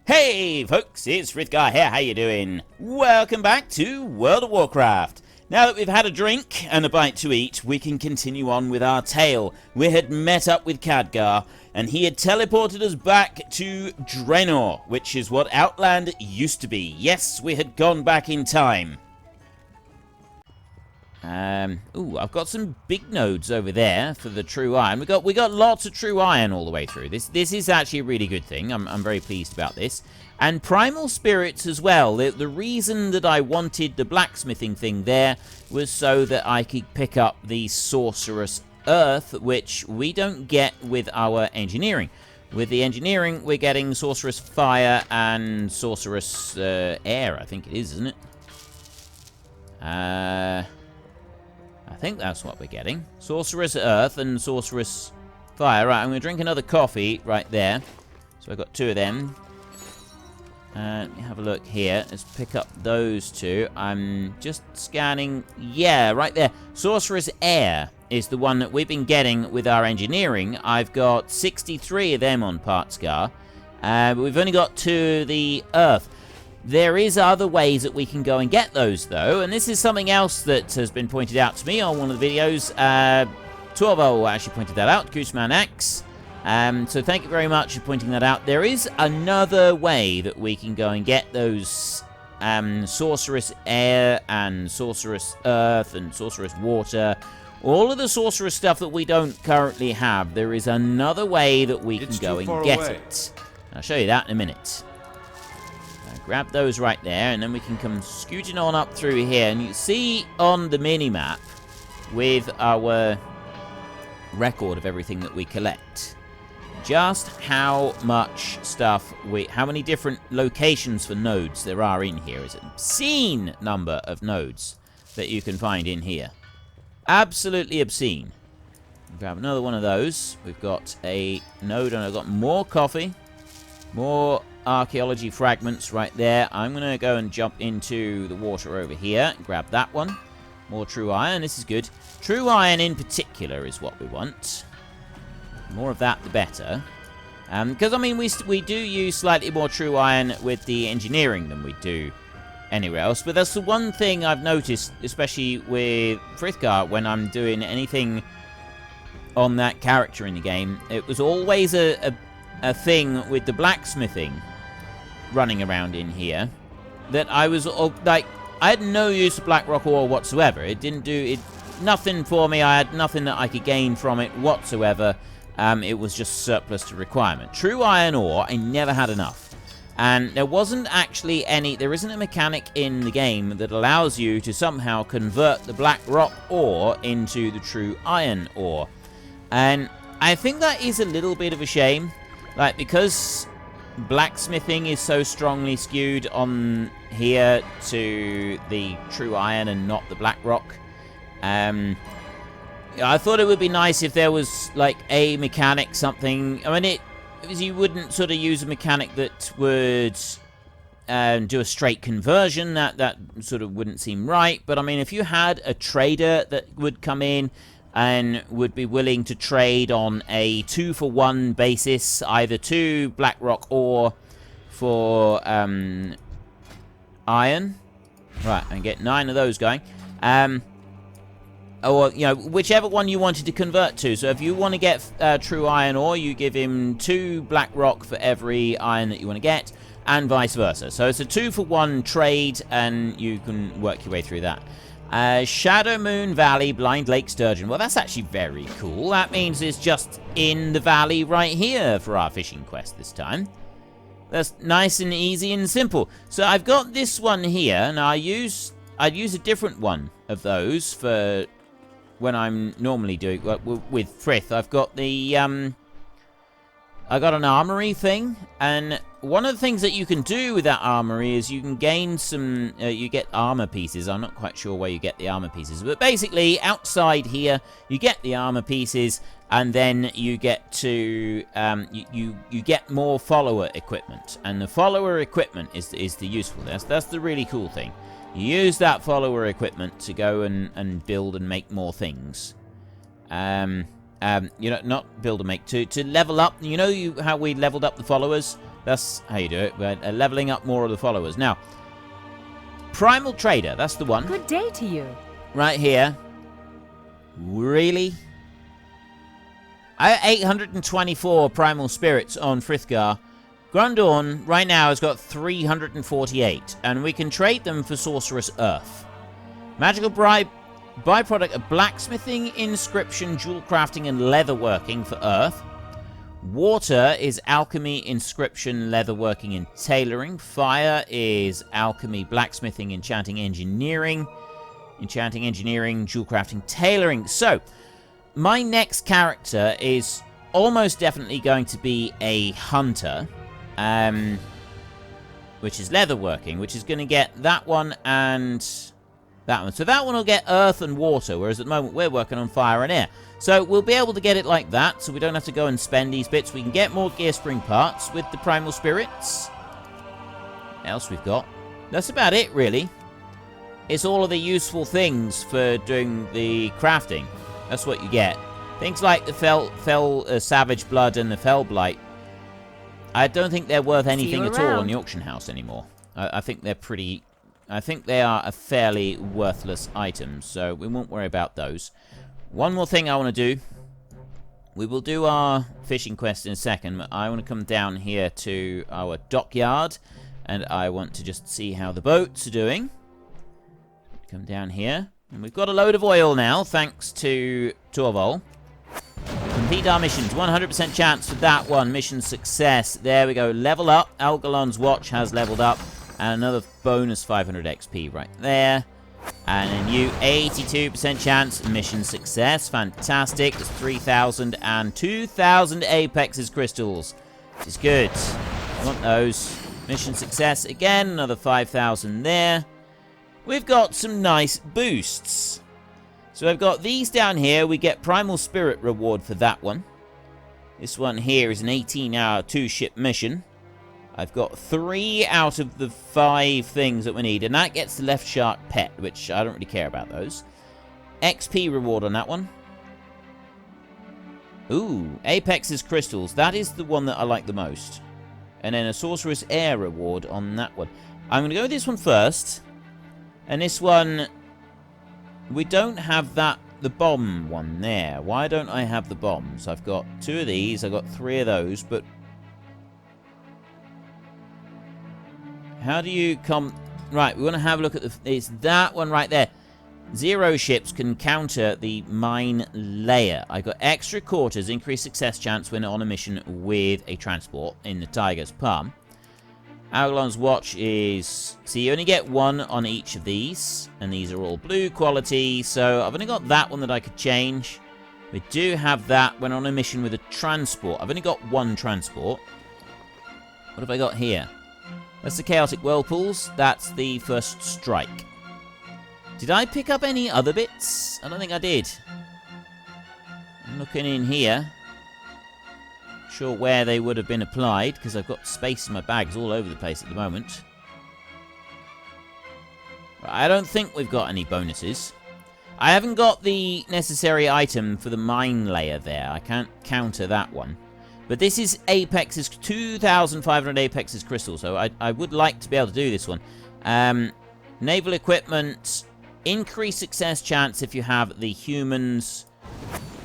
Hey folks, it's Frith Guy here, how you doing? Welcome back to World of Warcraft. Now that we've had a drink and a bite to eat, we can continue on with our tale. We had met up with Khadgar, and he had teleported us back to Draenor, which is what Outland used to be. Yes, we had gone back in time. I've got some big nodes over there for the true iron. We got lots of true iron all the way through. This is actually a really good thing. I'm very pleased about this. And primal spirits as well. The reason that I wanted the blacksmithing thing there was so that I could pick up the sorcerous earth, which we don't get with our engineering. With the engineering, we're getting sorcerous fire and sorcerous air, I think it is, isn't it? I think that's what we're getting. Sorcerous Earth and Sorcerous Fire. Right, I'm going to drink another coffee right there. So I've got two of them. Let me have a look here. Let's pick up those two. I'm just scanning. Yeah, right there. Sorcerous Air is the one that we've been getting with our engineering. I've got 63 of them on Partscar. But we've only got 2 of the Earth. There is other ways that we can go and get those, though, and this is something else that has been pointed out to me on one of the videos. 12 actually pointed that out, Gooseman X. So thank you very much for pointing that out. There is another way that we can go and get those Sorcerous Air and Sorcerous Earth and Sorcerous Water. All of the sorcerous stuff that we don't currently have, there is another way that we can go and get it. I'll show you that in a minute. Grab those right there, and then we can come scooting on up through here. And you see on the mini-map, with our record of everything that we collect, just how much stuff how many different locations for nodes there are in here. Is an obscene number of nodes that you can find in here. Absolutely obscene. Grab another one of those. We've got a node, and I've got more coffee. More archaeology fragments right there. I'm going to go and jump into the water over here. Grab that one. More true iron. This is good. True iron in particular is what we want. More of that, the better. Because, I mean, we do use slightly more true iron with the engineering than we do anywhere else. But that's the one thing I've noticed, especially with Frithgar, when I'm doing anything on that character in the game. It was always a thing with the blacksmithing running around in here that I was like, I had no use of black rock ore whatsoever. It didn't do nothing for me. I had nothing that I could gain from it whatsoever. It was just surplus to requirement. True iron ore, I never had enough. And there wasn't actually there isn't a mechanic in the game that allows you to somehow convert the black rock ore into the true iron ore. And I think that is a little bit of a shame. Like, because blacksmithing is so strongly skewed on here to the true iron and not the black rock, I thought it would be nice if there was, like, a mechanic, something. I mean, you wouldn't sort of use a mechanic that would do a straight conversion. That sort of wouldn't seem right. But, I mean, if you had a trader that would come in and would be willing to trade on a 2-for-1 basis, either 2 black rock ore for iron. Right, and get 9 of those going. Or, you know, whichever one you wanted to convert to. So if you want to get true iron ore, you give him 2 black rock for every iron that you want to get, and vice versa. So it's a 2-for-1 trade, and you can work your way through that. Shadowmoon Valley, Blind Lake Sturgeon. Well, that's actually very cool. That means it's just in the valley right here for our fishing quest this time. That's nice and easy and simple. So I've got this one here. Now I'd use a different one of those for when I'm normally doing with Frith. I've got the I got an armory thing, and one of the things that you can do with that armory is you can gain some, you get armor pieces. I'm not quite sure where you get the armor pieces, but basically outside here you get the armor pieces, and then you get to you get more follower equipment, and the follower equipment is the useful. That's the really cool thing. You use that follower equipment to go and build and make more things. You know, not build and make, to level up. You know how we leveled up the followers? That's how you do it. We're leveling up more of the followers. Now, Primal Trader, that's the one. Good day to you. Right here. Really? I have 824 Primal Spirits on Frithgar. Grundorn right now has got 348, and we can trade them for Sorcerous Earth. Magical byproduct of blacksmithing, inscription, jewel crafting, and leatherworking for Earth. Water is alchemy, inscription, leatherworking, and tailoring. Fire is alchemy, blacksmithing, enchanting, engineering, jewel crafting, tailoring. So, my next character is almost definitely going to be a hunter, which is leatherworking, which is going to get that one and that one. So that one will get earth and water, whereas at the moment we're working on fire and air. So we'll be able to get it like that, so we don't have to go and spend these bits. We can get more gear spring parts with the primal spirits. What else we've got? That's about it, really. It's all of the useful things for doing the crafting. That's what you get. Things like the fell savage blood and the fell blight. I don't think they're worth anything at all in the auction house anymore. I think they're pretty... I think they are a fairly worthless item, so we won't worry about those. One more thing I want to do. We will do our fishing quest in a second, but I want to come down here to our dockyard, and I want to just see how the boats are doing. Come down here, and we've got a load of oil now, thanks to Torvald. Complete our missions. 100% chance for that one. Mission success. There we go. Level up. Algalon's watch has leveled up. And another bonus 500 XP right there. And a new 82% chance. Mission success. Fantastic. There's 3,000 and 2,000 Apex's crystals. Which is good. I want those. Mission success. Again, another 5,000 there. We've got some nice boosts. So I've got these down here. We get Primal Spirit reward for that one. This one here is an 18-hour 2-ship mission. I've got 3 out of the 5 things that we need, and that gets the Left Shark Pet, which I don't really care about those. XP reward on that one. Ooh, Apex's Crystals. That is the one that I like the most. And then a Sorcerous Air reward on that one. I'm going to go with this one first. And this one... We don't have the bomb one there. Why don't I have the bombs? I've got 2 of these. I've got 3 of those, but... How do you come... Right, we want to have a look at the... It's that one right there. 0 ships can counter the mine layer. I got extra quarters, increased success chance when on a mission with a transport in the Tiger's Palm. Algalon's watch is... So you only get 1 on each of these. And these are all blue quality. So I've only got that one that I could change. We do have that when on a mission with a transport. I've only got 1 transport. What have I got here? That's the Chaotic Whirlpools. That's the First Strike. Did I pick up any other bits? I don't think I did. I'm looking in here. Sure where they would have been applied, because I've got space in my bags all over the place at the moment. I don't think we've got any bonuses. I haven't got the necessary item for the mine layer there. I can't counter that one. But this is Apex's 2,500 Apex's crystals, so I would like to be able to do this one. Naval equipment, increased success chance if you have the humans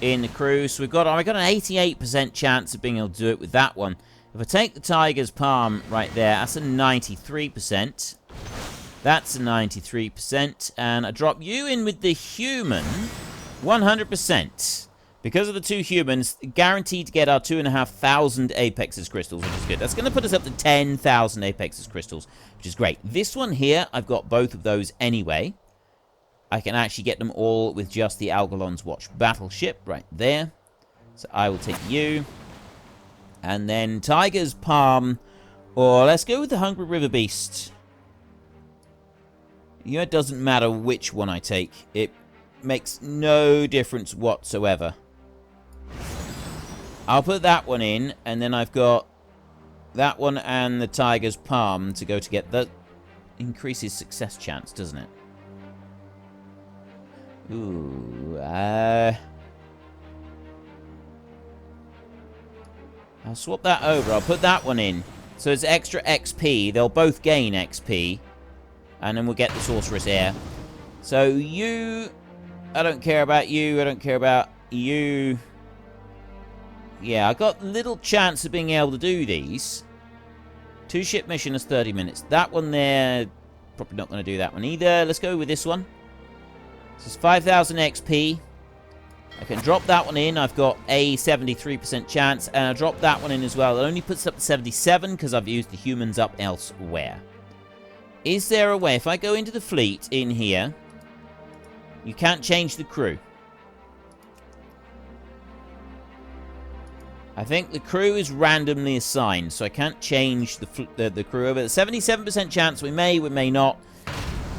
in the crew. So I got an 88% chance of being able to do it with that one. If I take the Tiger's Palm right there, that's a 93%. That's a 93%. And I drop you in with the human, 100%. Because of the 2 humans, guaranteed to get our 2,500 Apex's crystals, which is good. That's going to put us up to 10,000 Apex's crystals, which is great. This one here, I've got both of those anyway. I can actually get them all with just the Algalon's Watch battleship right there. So I will take you. And then Tiger's Palm. Or let's go with the Hungry River Beast. You know, it doesn't matter which one I take. It makes no difference whatsoever. I'll put that one in, and then I've got that one and the Tiger's Palm to go to get that. Increases success chance, doesn't it? Ooh, I'll swap that over. I'll put that one in. So it's extra XP. They'll both gain XP. And then we'll get the Sorceress Heir. So you... I don't care about you. I don't care about you. Yeah, I got little chance of being able to do these. 2-ship mission is 30 minutes. That one there, probably not going to do that one either. Let's go with this one. This is 5,000 XP. I can drop that one in. I've got a 73% chance. And I'll drop that one in as well. It only puts up to 77 because I've used the humans up elsewhere. Is there a way, if I go into the fleet in here, you can't change the crew. I think the crew is randomly assigned, so I can't change the crew over. 77% chance we may not.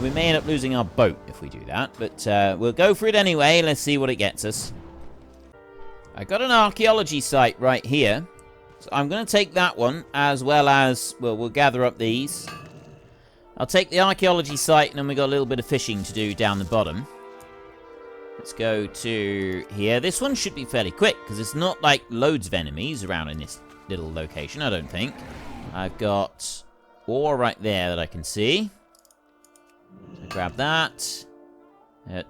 We may end up losing our boat if we do that, but we'll go for it anyway. Let's see what it gets us. I got an archaeology site right here, so I'm going to take that one, as well as, well, we'll gather up these. I'll take the archaeology site, and then we got a little bit of fishing to do down the bottom. Let's go to here. This one should be fairly quick, because it's not like loads of enemies around in this little location, I don't think. I've got ore right there that I can see. So grab that.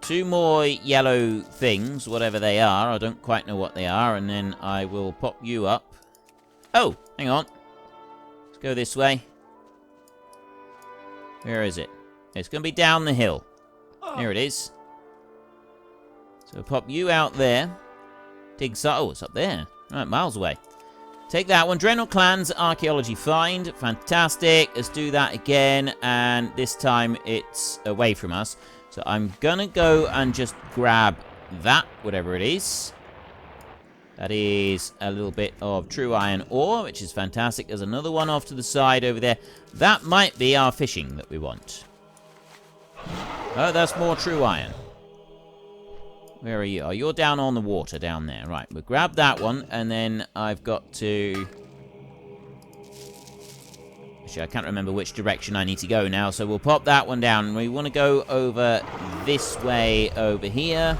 2 more yellow things, whatever they are. I don't quite know what they are, and then I will pop you up. Oh, hang on. Let's go this way. Where is it? It's going to be down the hill. Here it is. So pop you out there. Dig oh, it's up there. Right, miles away. Take that one. Dreadnought Clans Archaeology Find. Fantastic. Let's do that again. And this time it's away from us. So I'm going to go and just grab that, whatever it is. That is a little bit of true iron ore, which is fantastic. There's another one off to the side over there. That might be our fishing that we want. Oh, that's more true iron. Where are you? Oh, you're down on the water down there. Right, we'll grab that one, and then I've got to... Actually, I can't remember which direction I need to go now, so we'll pop that one down. We want to go over this way over here.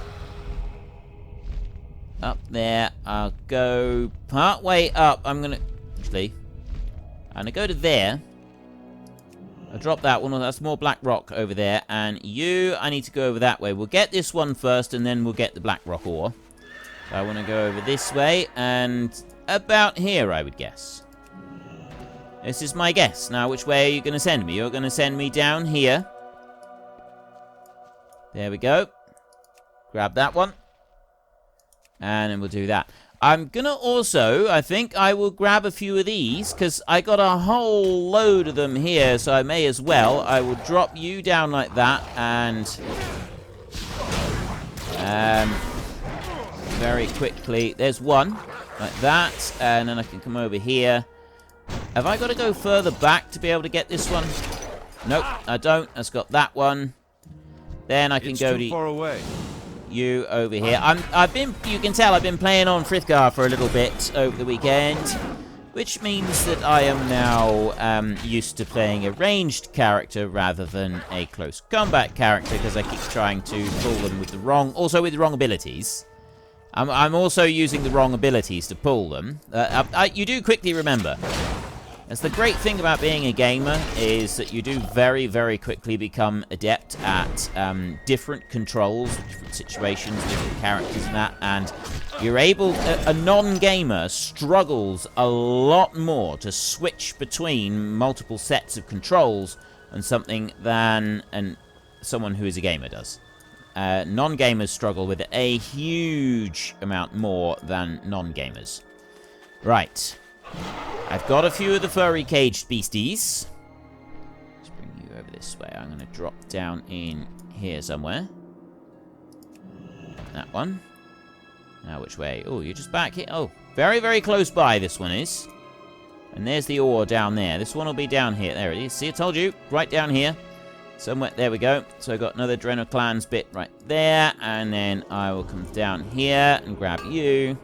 Up there. I'll go part way up. I'm going to... Actually, I'm going to go to there. I'll drop that one. That's more black rock over there. And you, I need to go over that way. We'll get this one first, and then we'll get the black rock ore. So I want to go over this way, and about here, I would guess. This is my guess. Now, which way are you going to send me? You're going to send me down here. There we go. Grab that one. And then we'll do that. I'm going to also, I think I will grab a few of these, because I got a whole load of them here, so I may as well. I will drop you down like that, and very quickly, there's one, like that, and then I can come over here. Have I got to go further back to be able to get this one? Nope, I don't. I've got that one. Then I can go to... far away. You over here. You can tell I've been playing on Frithgar for a little bit over the weekend, which means that I am now used to playing a ranged character rather than a close combat character, because I keep trying to pull them with the wrong abilities. I'm also using the wrong abilities to pull them. You do quickly remember. That's the great thing about being a gamer, is that you do very, very quickly become adept at different controls, different situations, different characters and that, and you're able... A non-gamer struggles a lot more to switch between multiple sets of controls and something than someone who is a gamer does. Non-gamers struggle with it a huge amount more than non-gamers. Right. I've got a few of the furry caged beasties. Let's bring you over this way. I'm going to drop down in here somewhere. That one. Now which way? Oh, you're just back here. Oh, very, very close by this one is. And there's the ore down there. This one will be down here. There it is. See, I told you. Right down here. Somewhere. There we go. So I've got another Dreadnought Clans bit right there. And then I will come down here and grab you.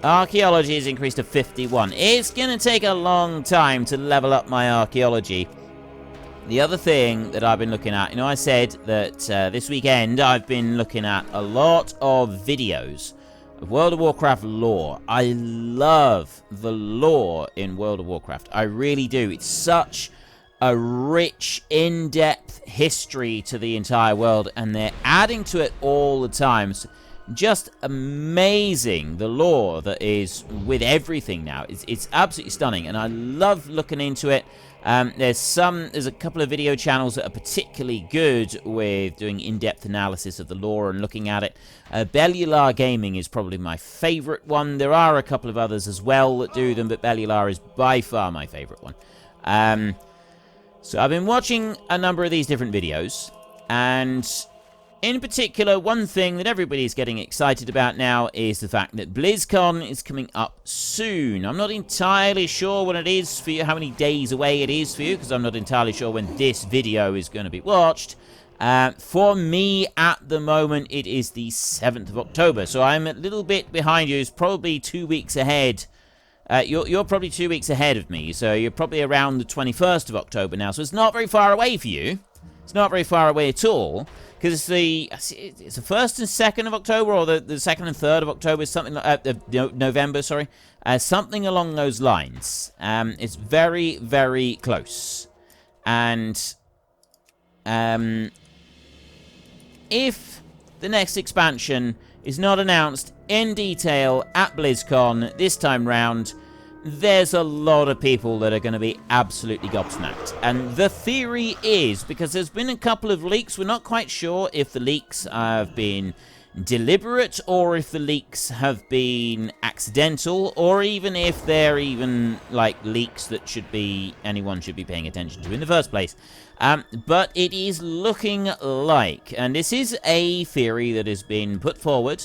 Archaeology is increased to 51. It's going to take a long time to level up my archaeology. The other thing that I've been looking at, I said that this weekend I've been looking at a lot of videos of World of Warcraft lore. I love the lore in World of Warcraft. I really do. It's such a rich, in-depth history to the entire world, and they're adding to it all the time. So just amazing, the lore that is with everything now. It's absolutely stunning, and I love looking into it. There's a couple of video channels that are particularly good with doing in-depth analysis of the lore and looking at it. Bellular Gaming is probably my favorite one. There are a couple of others as well that do them, but Bellular is by far my favorite one. So I've been watching a number of these different videos, and in particular, one thing that everybody's getting excited about now is the fact that BlizzCon is coming up soon. I'm not entirely sure when it is for you, how many days away it is for you, because I'm not entirely sure when this video is going to be watched. For me, at the moment, it is the 7th of October, so I'm a little bit behind you. It's probably 2 weeks ahead. You're probably 2 weeks ahead of me, so you're probably around the 21st of October now, so it's not very far away for you. It's not very far away at all, because it's the 1st and 2nd of October, or the 2nd and 3rd of October, something like November, sorry. Something along those lines. It's very, very close. And if the next expansion is not announced in detail at BlizzCon this time round, there's a lot of people that are going to be absolutely gobsmacked. And the theory is, because there's been a couple of leaks, we're not quite sure if the leaks have been deliberate or if the leaks have been accidental, or even if they're even like leaks that anyone should be paying attention to in the first place. But it is looking like, and this is a theory that has been put forward,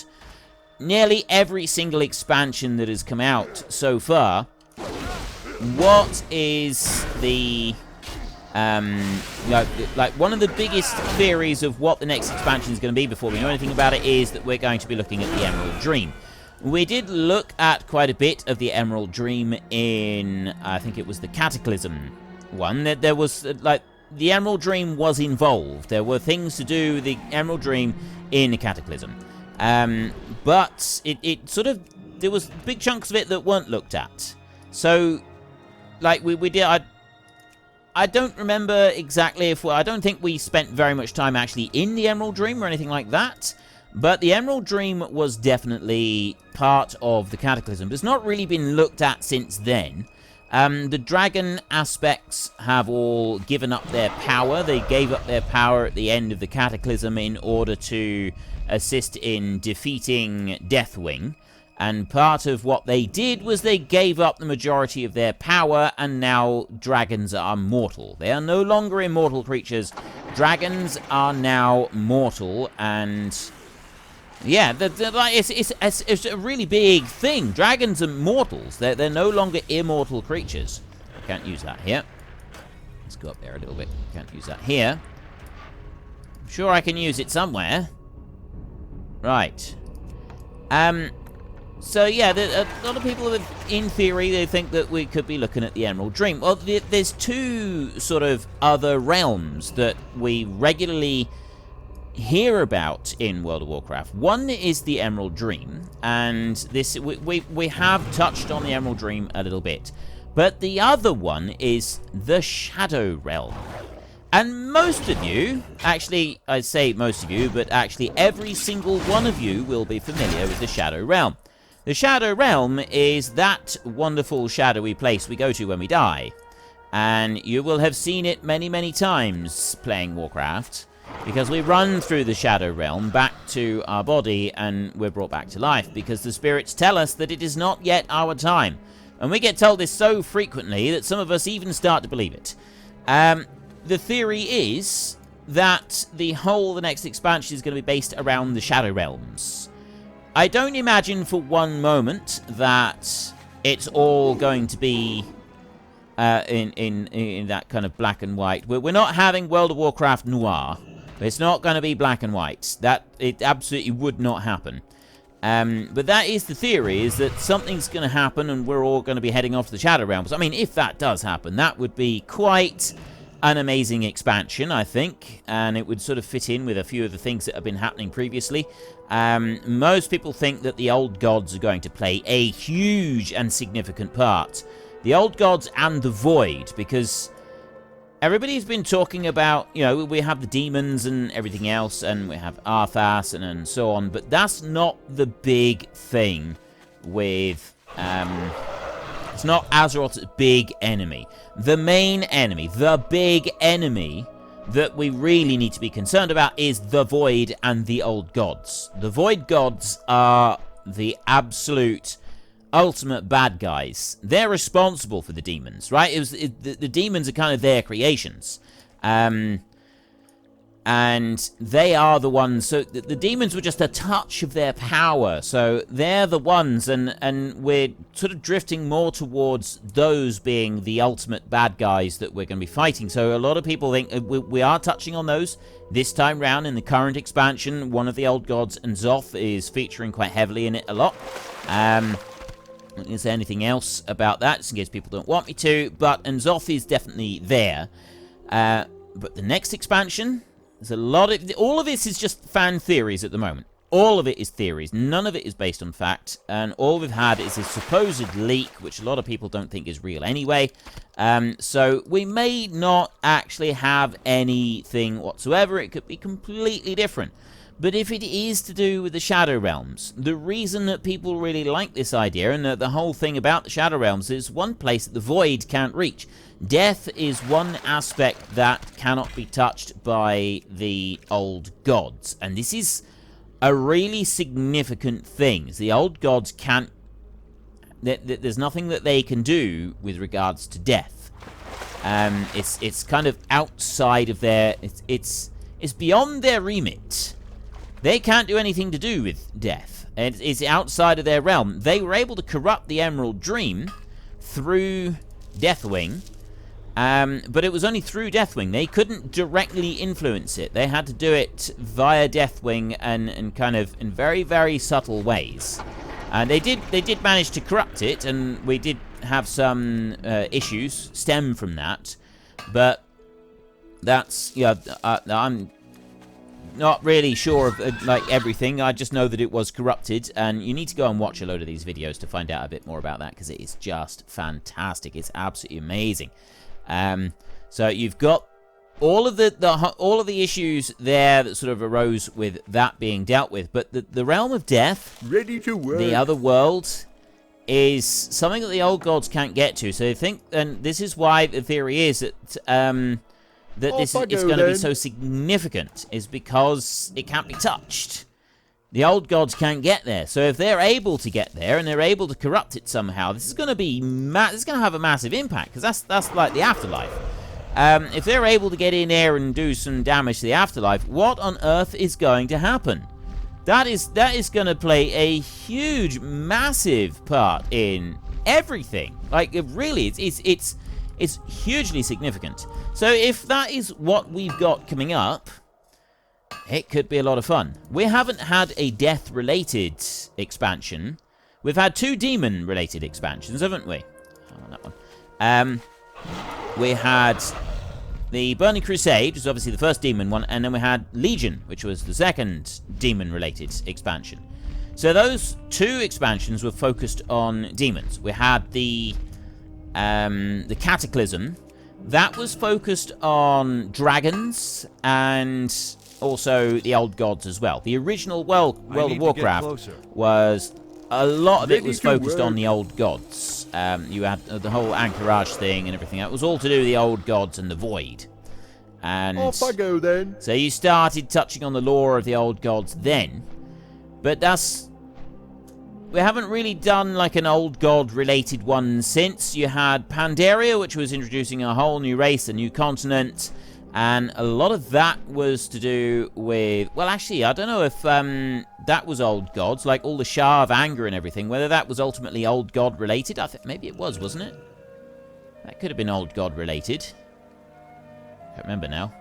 nearly every single expansion that has come out so far, what is the like one of the biggest theories of what the next expansion is going to be before we know anything about it is that we're going to be looking at the Emerald Dream. We did look at quite a bit of the Emerald Dream in, I think it was the Cataclysm one. There was like the Emerald Dream was involved. There were things to do with the Emerald Dream in the Cataclysm. But it sort of, there was big chunks of it that weren't looked at. So, like, we did, I don't remember exactly I don't think we spent very much time actually in the Emerald Dream or anything like that. But the Emerald Dream was definitely part of the Cataclysm. But it's not really been looked at since then. The dragon aspects have all given up their power. They gave up their power at the end of the Cataclysm in order to assist in defeating Deathwing, and part of what they did was they gave up the majority of their power, and now dragons are mortal. They are no longer immortal creatures. Dragons are now mortal, and yeah, it's a really big thing. Dragons are mortals. They're no longer immortal creatures. Can't use that here. Let's go up there a little bit. Can't use that here. I'm sure I can use it somewhere. Right. So yeah, a lot of people, in theory, they think that we could be looking at the Emerald Dream. Well, there's two sort of other realms that we regularly hear about in World of Warcraft. One is the Emerald Dream, and this we have touched on the Emerald Dream a little bit. But the other one is the Shadow Realm. And most of you, actually, I say most of you, but actually every single one of you will be familiar with the Shadow Realm. The Shadow Realm is that wonderful shadowy place we go to when we die. And you will have seen it many, many times playing Warcraft, because we run through the Shadow Realm back to our body and we're brought back to life, because the spirits tell us that it is not yet our time. And we get told this so frequently that some of us even start to believe it. The theory is that the next expansion is going to be based around the Shadow Realms. I don't imagine for one moment that it's all going to be in that kind of black and white. We're not having World of Warcraft noir. It's not going to be black and white. It absolutely would not happen. But that is the theory, is that something's going to happen and we're all going to be heading off to the Shadow Realms. I mean, if that does happen, that would be quite an amazing expansion, I think, and it would sort of fit in with a few of the things that have been happening previously. Most people think that the Old Gods are going to play a huge and significant part. The Old Gods and the Void, because everybody's been talking about, you know, we have the demons and everything else, and we have Arthas and so on, but that's not the big thing with... it's not Azeroth's big enemy. The main enemy, the big enemy that we really need to be concerned about is the Void and the Old Gods. The Void Gods are the absolute ultimate bad guys. They're responsible for the demons, right? The demons are kind of their creations. And they are the ones, so the demons were just a touch of their power, so they're the ones, and we're sort of drifting more towards those being the ultimate bad guys that we're going to be fighting. So a lot of people think we are touching on those this time round in the current expansion. One of the Old Gods, and Zoth, is featuring quite heavily in it a lot. Is there anything else about that, just in case people don't want me to, but N'Zoth is definitely there. But the next expansion... There's a lot of... All of this is just fan theories at the moment. All of it is theories. None of it is based on fact. And all we've had is a supposed leak, which a lot of people don't think is real anyway. So we may not actually have anything whatsoever. It could be completely different. But if it is to do with the Shadow Realms, the reason that people really like this idea, and the whole thing about the Shadow Realms, is one place that the Void can't reach. Death is one aspect that cannot be touched by the Old Gods. And this is a really significant thing. The Old Gods can't... There's nothing that they can do with regards to death. It's kind of outside of their... It's beyond their remit. They can't do anything to do with death. It's outside of their realm. They were able to corrupt the Emerald Dream through Deathwing, but it was only through Deathwing. They couldn't directly influence it. They had to do it via Deathwing and kind of in very, very subtle ways. And they did manage to corrupt it, and we did have some issues stem from that. But that's, yeah, I'm not really sure of like everything. I just know that it was corrupted, and you need to go and watch a load of these videos to find out a bit more about that, because it is just fantastic. It's absolutely amazing. So you've got all of the issues there that sort of arose with that being dealt with, but the realm of death, ready to work. The other world, is something that the Old Gods can't get to. So they think, and this is why the theory is that that this is going to be so significant, is because it can't be touched. The Old Gods can't get there. So if they're able to get there and they're able to corrupt it somehow, this is going to be this is going to have a massive impact, because that's like the afterlife. If they're able to get in there and do some damage to the afterlife, what on earth is going to happen? That is going to play a huge, massive part in everything. Like, really, it's hugely significant. So if that is what we've got coming up, it could be a lot of fun. We haven't had a death-related expansion. We've had 2 demon-related expansions, haven't we? On that one. We had the Burning Crusade, which was obviously the first demon one, and then we had Legion, which was the second demon-related expansion. So those 2 expansions were focused on demons. We had the Cataclysm. That was focused on dragons and also the Old Gods as well. The original World of Warcraft was... A lot of it was focused on the Old Gods. You had the whole Anchorage thing and everything. That was all to do with the Old Gods and the Void. And off I go then. So you started touching on the lore of the Old Gods then. But we haven't really done like an Old God related one since. You had Pandaria, which was introducing a whole new race, a new continent. And a lot of that was to do with... Well, actually, I don't know if that was Old Gods, like all the Shah of Anger and everything, whether that was ultimately Old God related. I think maybe it was, wasn't it? That could have been Old God related. I can't remember now.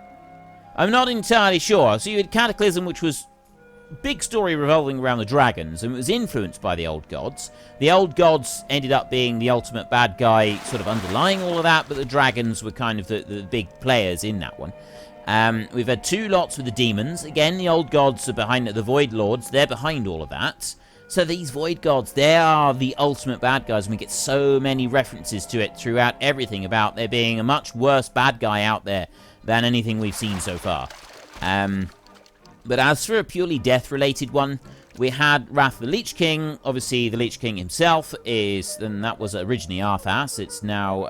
I'm not entirely sure. So you had Cataclysm, which was big story revolving around the dragons, and it was influenced by the old gods. The old gods ended up being the ultimate bad guy, sort of underlying all of that, but the dragons were kind of the big players in that one. We've had 2 lots with the demons. Again, the old gods are behind it. The Void Lords, they're behind all of that. So these Void Gods, they are the ultimate bad guys, and we get so many references to it throughout everything about there being a much worse bad guy out there than anything we've seen so far. But as for a purely death-related one, we had Wrath of the Lich King. Obviously, the Lich King himself and that was originally Arthas. It's now,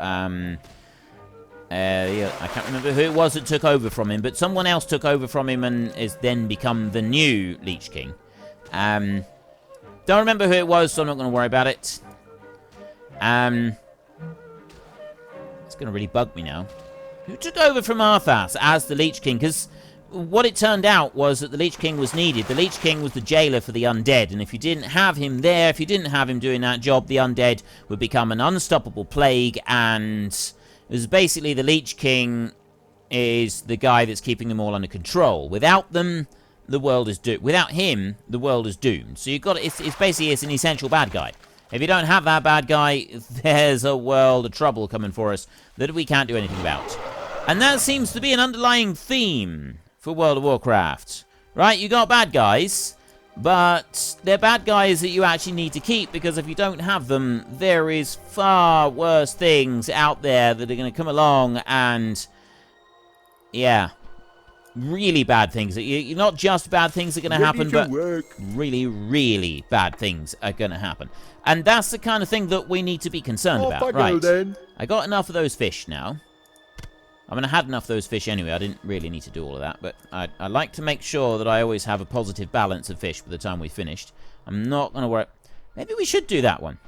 yeah, I can't remember who it was that took over from him, but someone else took over from him and has then become the new Lich King. Don't remember who it was, so I'm not going to worry about it. It's going to really bug me now. Who took over from Arthas as the Lich King? Because what it turned out was that the Lich King was needed. The Lich King was the jailer for the undead, and if you didn't have him there, if you didn't have him doing that job, the undead would become an unstoppable plague, and it was basically the Lich King is the guy that's keeping them all under control. Without them, the world is doomed. Without him, the world is doomed. So you've got it's basically an essential bad guy. If you don't have that bad guy, there's a world of trouble coming for us that we can't do anything about. And that seems to be an underlying theme for World of Warcraft. Right, you got bad guys, but they're bad guys that you actually need to keep, because if you don't have them, there is far worse things out there that are going to come along and, yeah, really bad things. You're not just bad things are going to happen, but really, really bad things are going to happen. And that's the kind of thing that we need to be concerned about. Right, I got enough of those fish now. I mean, I had enough of those fish anyway. I didn't really need to do all of that, but I like to make sure that I always have a positive balance of fish by the time we've finished. I'm not going to worry. Maybe we should do that one.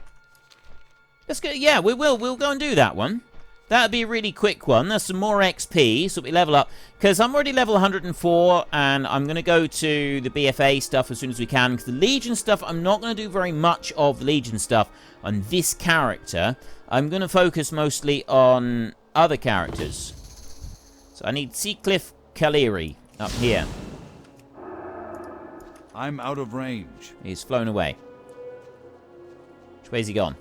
Let's go. Yeah, we will. We'll go and do that one. That would be a really quick one. There's some more XP, so we level up. Because I'm already level 104, and I'm going to go to the BFA stuff as soon as we can. Because the Legion stuff, I'm not going to do very much of the Legion stuff on this character. I'm going to focus mostly on other characters. So I need Seacliff Kaleri up here. I'm out of range. He's flown away. Which way's he gone?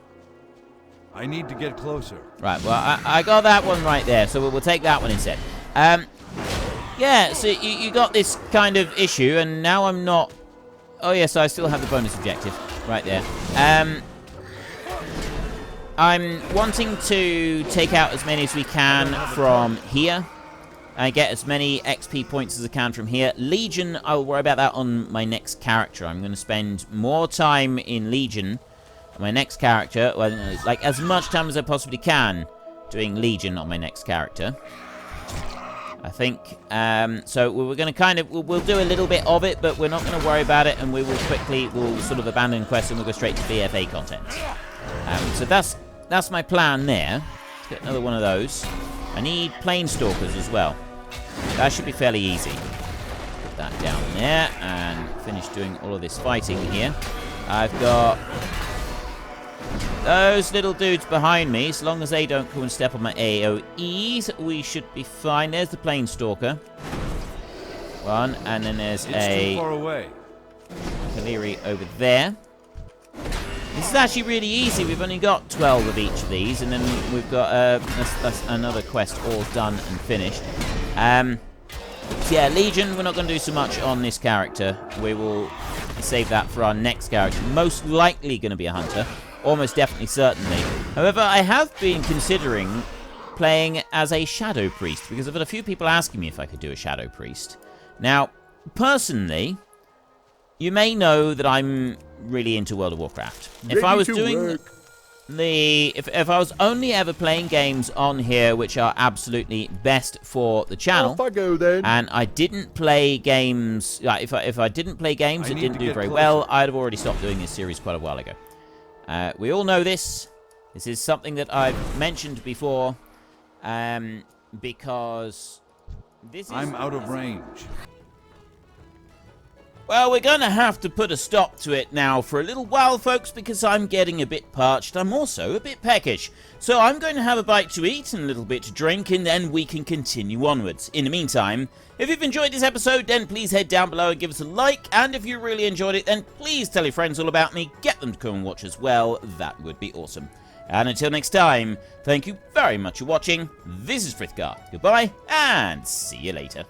I need to get closer. Right, well, I got that one right there, so we'll take that one instead. Yeah, so you got this kind of issue, and now I'm not... Oh, yes, I still have the bonus objective right there. I'm wanting to take out as many as we can from here. And get as many XP points as I can from here. Legion, I'll worry about that on my next character. I'm going to spend more time in Legion on my next character. Well, like, as much time as I possibly can doing Legion on my next character. I think. So we're going to kind of... We'll do a little bit of it, but we're not going to worry about it. And we will quickly... We'll sort of abandon quests and we'll go straight to BFA content. So that's my plan there. Let's get another one of those. I need Planestalkers as well. That should be fairly easy. Put that down there and finish doing all of this fighting here. I've got those little dudes behind me. So long as they don't come and step on my AoEs, we should be fine. There's the Planestalker. One, and then there's too far away. Kaleri over there. This is actually really easy. We've only got 12 of each of these, and then we've got that's another quest all done and finished. So yeah, Legion, we're not going to do so much on this character. We will save that for our next character. Most likely going to be a hunter. Almost definitely, certainly. However, I have been considering playing as a Shadow Priest, because I've had a few people asking me if I could do a Shadow Priest. Now, personally, you may know that I'm really into World of Warcraft. If I was doing if I was only ever playing games on here which are absolutely best for the channel, off I go then. And I didn't play games, if I didn't play games that didn't do very well, I'd have already stopped doing this series quite a while ago. We all know this. This is something that I've mentioned before, because this is... I'm out of range. Well, we're going to have to put a stop to it now for a little while, folks, because I'm getting a bit parched. I'm also a bit peckish. So I'm going to have a bite to eat and a little bit to drink, and then we can continue onwards. In the meantime, if you've enjoyed this episode, then please head down below and give us a like. And if you really enjoyed it, then please tell your friends all about me. Get them to come and watch as well. That would be awesome. And until next time, thank you very much for watching. This is Frith Guard. Goodbye, and see you later.